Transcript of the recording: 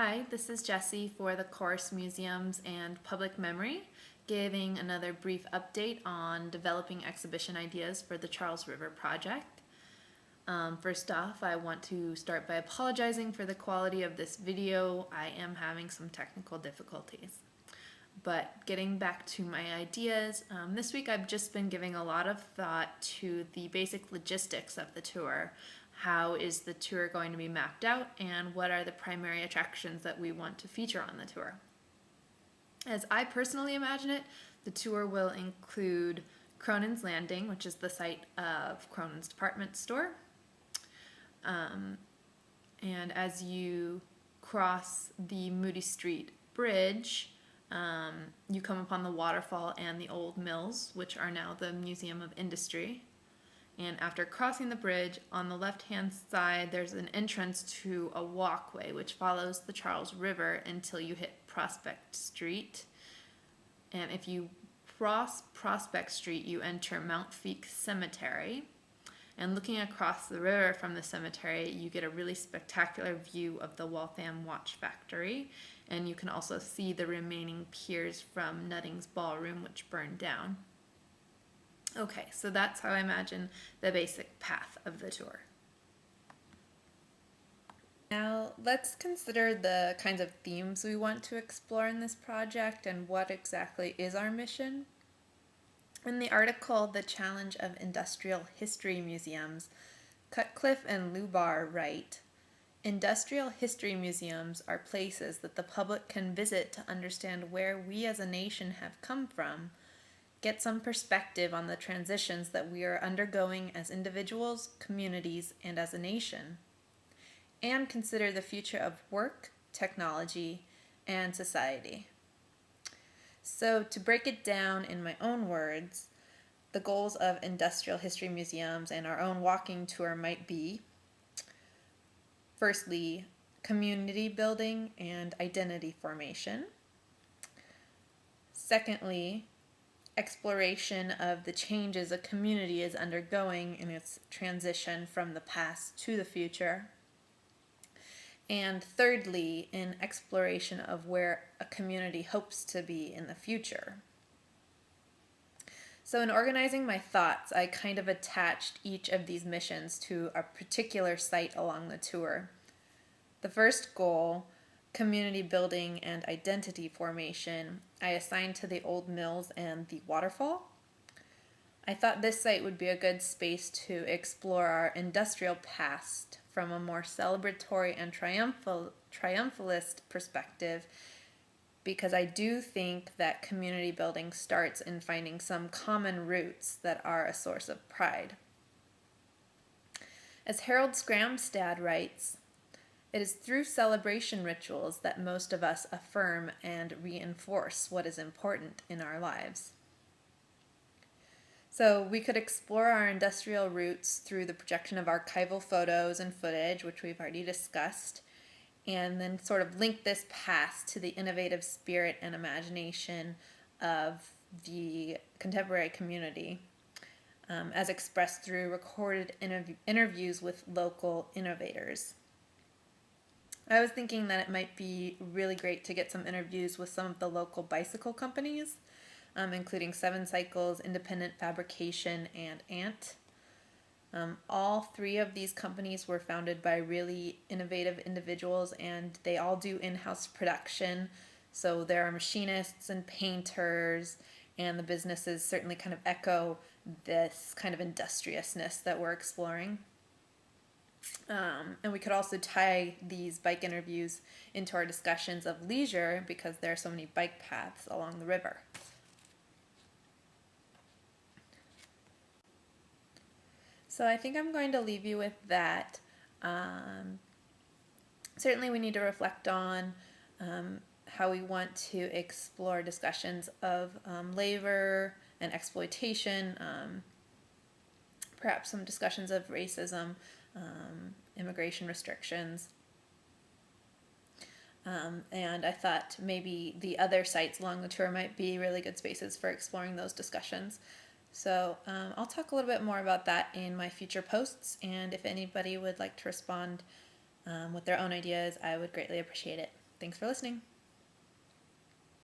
Hi, this is Jessie for the Course Museums and Public Memory, giving another brief update on developing exhibition ideas for the Charles River Project. First off, I want to start by apologizing for the quality of this video. I am having some technical difficulties. But getting back to my ideas, this week I've just been giving a lot of thought to the basic logistics of the tour. How is the tour going to be mapped out, and what are the primary attractions that we want to feature on the tour? As I personally imagine it, the tour will include Cronin's Landing, which is the site of Cronin's department store. And as you cross the Moody Street Bridge, you come upon the waterfall and the old mills, which are now the Museum of Industry. And after crossing the bridge, on the left-hand side, there's an entrance to a walkway which follows the Charles River until you hit Prospect Street. And if you cross Prospect Street, you enter Mount Feake Cemetery. And looking across the river from the cemetery, you get a really spectacular view of the Waltham Watch Factory. And you can also see the remaining piers from Nutting's Ballroom, which burned down. Okay, so that's how I imagine the basic path of the tour. Now let's consider the kinds of themes we want to explore in this project and what exactly is our mission. In the article, The Challenge of Industrial History Museums, Cutcliffe and Lubar write, "Industrial history museums are places that the public can visit to understand where we as a nation have come from, get some perspective on the transitions that we are undergoing as individuals, communities, and as a nation, and consider the future of work, technology, and society." So to break it down in my own words, the goals of industrial history museums and our own walking tour might be, firstly, community building and identity formation. Secondly, exploration of the changes a community is undergoing in its transition from the past to the future. And thirdly, an exploration of where a community hopes to be in the future. So in organizing my thoughts, I kind of attached each of these missions to a particular site along the tour. The first goal, community building and identity formation, I assigned to the old mills and the waterfall. I thought this site would be a good space to explore our industrial past from a more celebratory and triumphalist perspective, because I do think that community building starts in finding some common roots that are a source of pride. As Harold Skramstad writes, "It is through celebration rituals that most of us affirm and reinforce what is important in our lives." So we could explore our industrial roots through the projection of archival photos and footage, which we've already discussed, and then sort of link this past to the innovative spirit and imagination of the contemporary community, as expressed through recorded interviews with local innovators. I was thinking that it might be really great to get some interviews with some of the local bicycle companies, including Seven Cycles, Independent Fabrication, and Ant. All three of these companies were founded by really innovative individuals, and they all do in-house production. So there are machinists and painters, and the businesses certainly kind of echo this kind of industriousness that we're exploring. And we could also tie these bike interviews into our discussions of leisure, because there are so many bike paths along the river. So I think I'm going to leave you with that. Certainly we need to reflect on how we want to explore discussions of labor and exploitation, perhaps some discussions of racism, immigration restrictions. And I thought maybe the other sites along the tour might be really good spaces for exploring those discussions. So I'll talk a little bit more about that in my future posts, and if anybody would like to respond with their own ideas, I would greatly appreciate it. Thanks for listening.